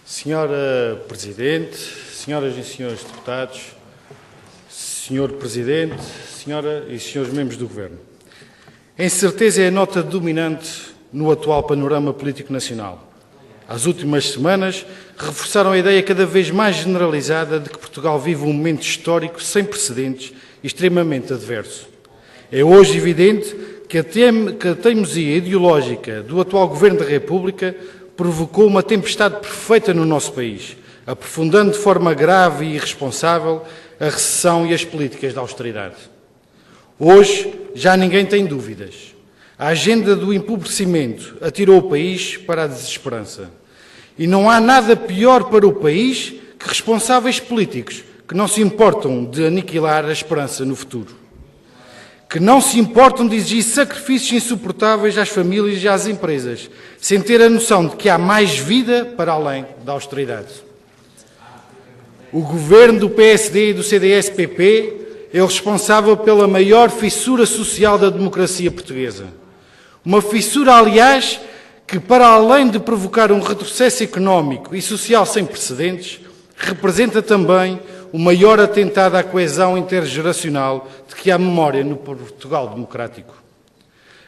Senhora Presidente, senhoras e senhores deputados, Senhor Presidente, senhora e senhores membros do Governo. A incerteza é a nota dominante no atual panorama político nacional. As últimas semanas reforçaram a ideia cada vez mais generalizada de que Portugal vive um momento histórico sem precedentes e extremamente adverso. É hoje evidente que a teimosia ideológica do atual Governo da República provocou uma tempestade perfeita no nosso país, aprofundando de forma grave e irresponsável a recessão e as políticas de austeridade. Hoje já ninguém tem dúvidas. A agenda do empobrecimento atirou o país para a desesperança. E não há nada pior para o país que responsáveis políticos que não se importam de aniquilar a esperança no futuro, que não se importam de exigir sacrifícios insuportáveis às famílias e às empresas, sem ter a noção de que há mais vida para além da austeridade. O governo do PSD e do CDS-PP é o responsável pela maior fissura social da democracia portuguesa. Uma fissura, aliás, que, para além de provocar um retrocesso económico e social sem precedentes, representa também o maior atentado à coesão intergeracional de que há memória no Portugal democrático.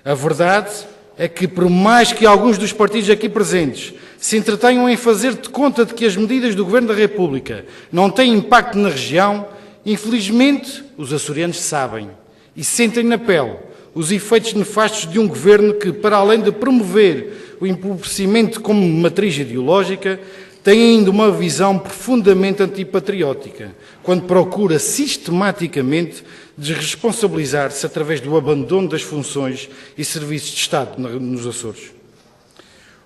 A verdade é que, por mais que alguns dos partidos aqui presentes se entretenham em fazer de conta de que as medidas do Governo da República não têm impacto na região, infelizmente os açorianos sabem e sentem na pele os efeitos nefastos de um governo que, para além de promover o empobrecimento como matriz ideológica, tem ainda uma visão profundamente antipatriótica, quando procura sistematicamente desresponsabilizar-se através do abandono das funções e serviços de Estado nos Açores.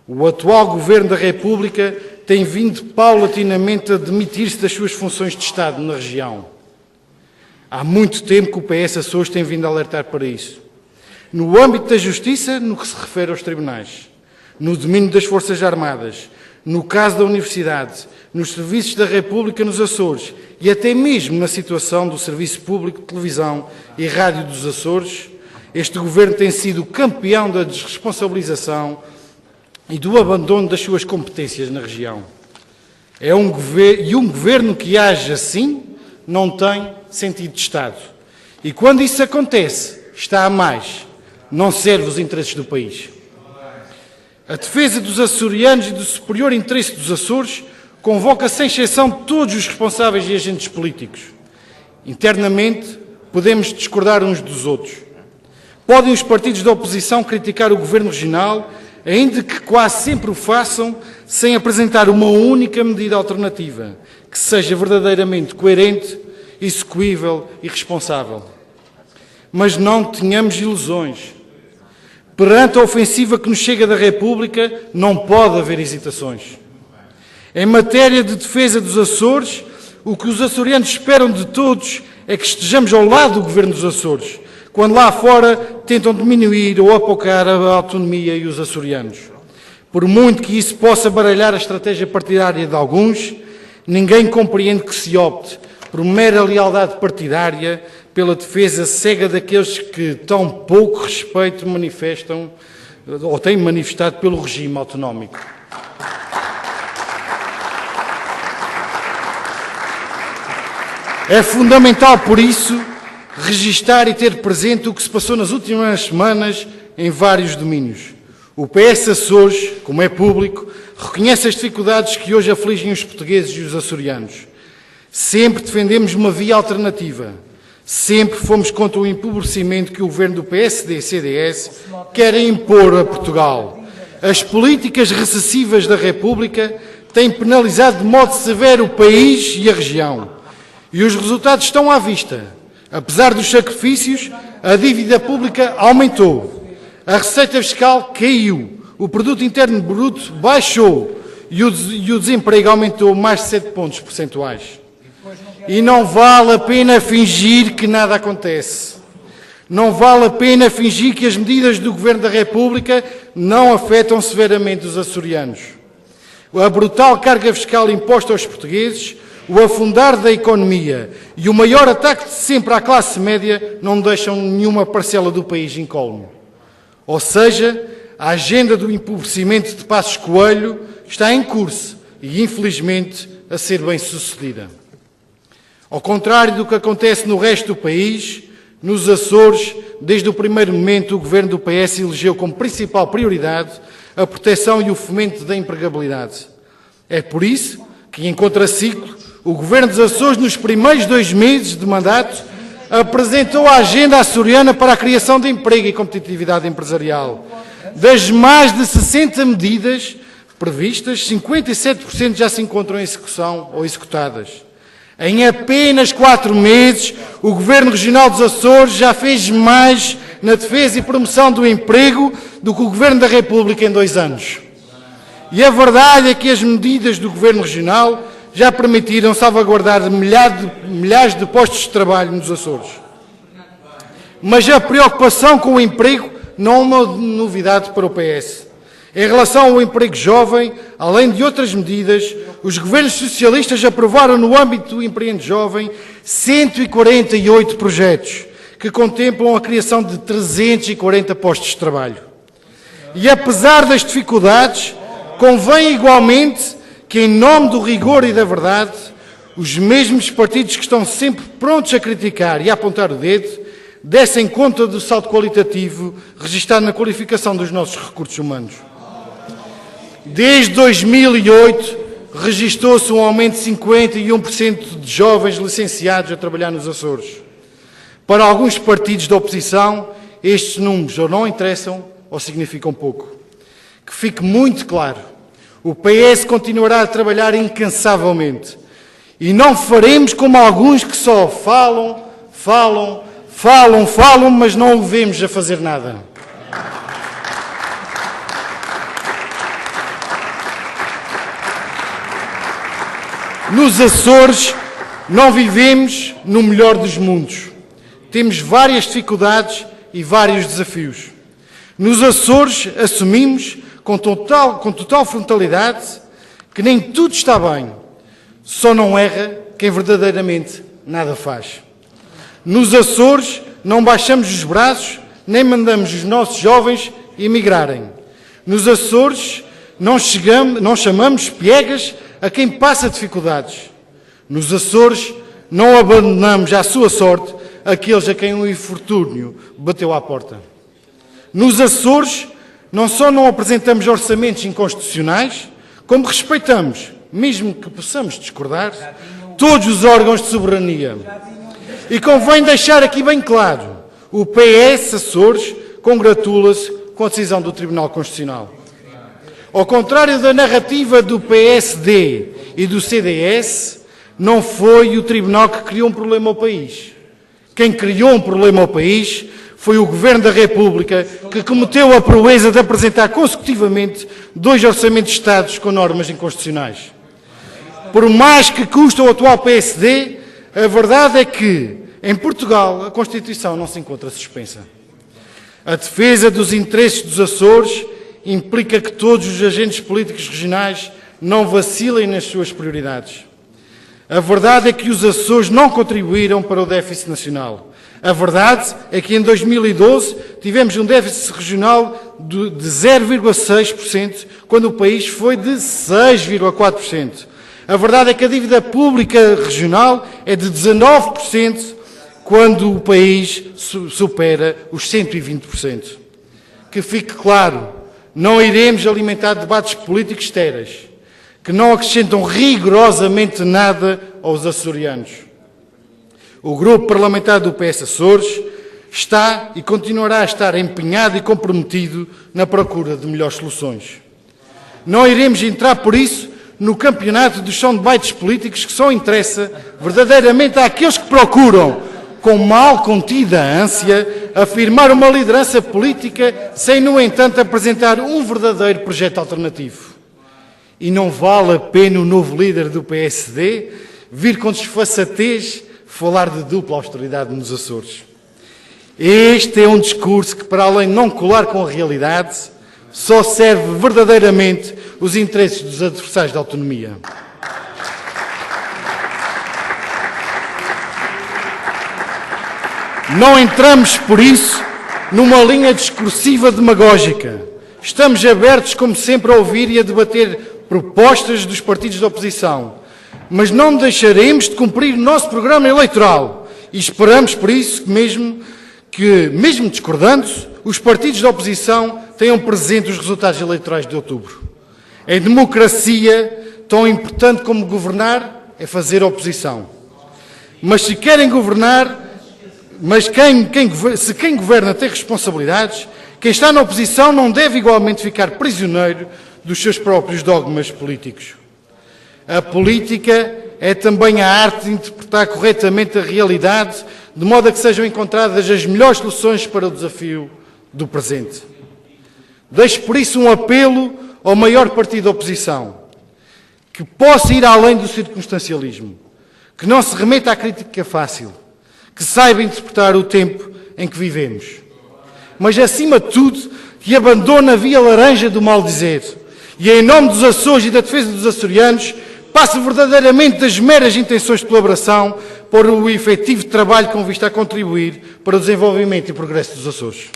O atual Governo da República tem vindo paulatinamente a demitir-se das suas funções de Estado na região. Há muito tempo que o PS Açores tem vindo a alertar para isso. No âmbito da Justiça, no que se refere aos tribunais, no domínio das Forças Armadas, no caso da Universidade, nos serviços da República nos Açores e até mesmo na situação do Serviço Público de Televisão e Rádio dos Açores, este Governo tem sido campeão da desresponsabilização e do abandono das suas competências na região. Um Governo que age assim não tem sentido de Estado. E quando isso acontece, está a mais, não serve os interesses do país. A defesa dos açorianos e do superior interesse dos Açores convoca sem exceção todos os responsáveis e agentes políticos. Internamente, podemos discordar uns dos outros. Podem os partidos da oposição criticar o governo regional, ainda que quase sempre o façam sem apresentar uma única medida alternativa, que seja verdadeiramente coerente, execuível e responsável. Mas não tenhamos ilusões. Perante a ofensiva que nos chega da República, não pode haver hesitações. Em matéria de defesa dos Açores, o que os açorianos esperam de todos é que estejamos ao lado do Governo dos Açores, quando lá fora tentam diminuir ou apocar a autonomia e os açorianos. Por muito que isso possa baralhar a estratégia partidária de alguns, ninguém compreende que se opte por mera lealdade partidária pela defesa cega daqueles que tão pouco respeito manifestam ou têm manifestado pelo regime autonómico. É fundamental, por isso, registar e ter presente o que se passou nas últimas semanas em vários domínios. O PS Açores, como é público, reconhece as dificuldades que hoje afligem os portugueses e os açorianos. Sempre defendemos uma via alternativa. Sempre fomos contra o empobrecimento que o governo do PSD e CDS quer impor a Portugal. As políticas recessivas da República têm penalizado de modo severo o país e a região. E os resultados estão à vista. Apesar dos sacrifícios, a dívida pública aumentou, a receita fiscal caiu, o produto interno bruto baixou e o desemprego aumentou mais de 7 pontos percentuais. E não vale a pena fingir que nada acontece. Não vale a pena fingir que as medidas do Governo da República não afetam severamente os açorianos. A brutal carga fiscal imposta aos portugueses, o afundar da economia e o maior ataque de sempre à classe média não deixam nenhuma parcela do país incólume. Ou seja, a agenda do empobrecimento de Passos Coelho está em curso e, infelizmente, a ser bem-sucedida. Ao contrário do que acontece no resto do país, nos Açores, desde o primeiro momento, o governo do PS elegeu como principal prioridade a proteção e o fomento da empregabilidade. É por isso que, em contraciclo, o governo dos Açores, nos primeiros 2 meses de mandato, apresentou a agenda açoriana para a criação de emprego e competitividade empresarial. Das mais de 60 medidas previstas, 57% já se encontram em execução ou executadas. Em apenas 4 meses, o Governo Regional dos Açores já fez mais na defesa e promoção do emprego do que o Governo da República em 2 anos. E a verdade é que as medidas do Governo Regional já permitiram salvaguardar milhares de postos de trabalho nos Açores. Mas a preocupação com o emprego não é uma novidade para o PS. Em relação ao emprego jovem, além de outras medidas, os governos socialistas aprovaram no âmbito do Empreende Jovem 148 projetos, que contemplam a criação de 340 postos de trabalho. E apesar das dificuldades, convém igualmente que, em nome do rigor e da verdade, os mesmos partidos que estão sempre prontos a criticar e a apontar o dedo, dessem conta do salto qualitativo registado na qualificação dos nossos recursos humanos. Desde 2008, registou-se um aumento de 51% de jovens licenciados a trabalhar nos Açores. Para alguns partidos da oposição, estes números ou não interessam ou significam pouco. Que fique muito claro, o PS continuará a trabalhar incansavelmente e não faremos como alguns que só falam, mas não o vemos a fazer nada. Nos Açores não vivemos no melhor dos mundos. Temos várias dificuldades e vários desafios. Nos Açores assumimos com total frontalidade que nem tudo está bem. Só não erra quem verdadeiramente nada faz. Nos Açores não baixamos os braços nem mandamos os nossos jovens emigrarem. Nos Açores não chamamos piegas a quem passa dificuldades. Nos Açores não abandonamos à sua sorte aqueles a quem o infortúnio bateu à porta. Nos Açores não só não apresentamos orçamentos inconstitucionais, como respeitamos, mesmo que possamos discordar, todos os órgãos de soberania. E convém deixar aqui bem claro, o PS Açores congratula-se com a decisão do Tribunal Constitucional. Ao contrário da narrativa do PSD e do CDS, não foi o Tribunal que criou um problema ao país. Quem criou um problema ao país foi o Governo da República, que cometeu a proeza de apresentar consecutivamente 2 orçamentos de Estados com normas inconstitucionais. Por mais que custe ao atual PSD, a verdade é que, em Portugal, a Constituição não se encontra suspensa. A defesa dos interesses dos Açores implica que todos os agentes políticos regionais não vacilem nas suas prioridades. A verdade é que os Açores não contribuíram para o déficit nacional. A verdade é que em 2012 tivemos um déficit regional de 0,6%, quando o país foi de 6,4%. A verdade é que a dívida pública regional é de 19%, quando o país supera os 120%. Que fique claro, não iremos alimentar debates políticos estéreis, que não acrescentam rigorosamente nada aos açorianos. O grupo parlamentar do PS Açores está e continuará a estar empenhado e comprometido na procura de melhores soluções. Não iremos entrar, por isso, no campeonato dos soundbites políticos que só interessa verdadeiramente àqueles que procuram, com mal contida ânsia, afirmar uma liderança política sem, no entanto, apresentar um verdadeiro projeto alternativo. E não vale a pena o novo líder do PSD vir com desfaçatez falar de dupla austeridade nos Açores. Este é um discurso que, para além de não colar com a realidade, só serve verdadeiramente os interesses dos adversários da autonomia. Não entramos, por isso, numa linha discursiva demagógica. Estamos abertos, como sempre, a ouvir e a debater propostas dos partidos da oposição, mas não deixaremos de cumprir o nosso programa eleitoral e esperamos, por isso, que mesmo discordando, os partidos da oposição tenham presente os resultados eleitorais de outubro. Em democracia, tão importante como governar é fazer oposição. Mas se querem governar, se quem governa tem responsabilidades, quem está na oposição não deve igualmente ficar prisioneiro dos seus próprios dogmas políticos. A política é também a arte de interpretar corretamente a realidade, de modo a que sejam encontradas as melhores soluções para o desafio do presente. Deixo por isso um apelo ao maior partido da oposição, que possa ir além do circunstancialismo, que não se remeta à crítica fácil, que saiba interpretar o tempo em que vivemos, mas, acima de tudo, que abandone a via laranja do mal-dizer e, em nome dos Açores e da defesa dos açorianos, passe verdadeiramente das meras intenções de colaboração para o efetivo trabalho com vista a contribuir para o desenvolvimento e progresso dos Açores.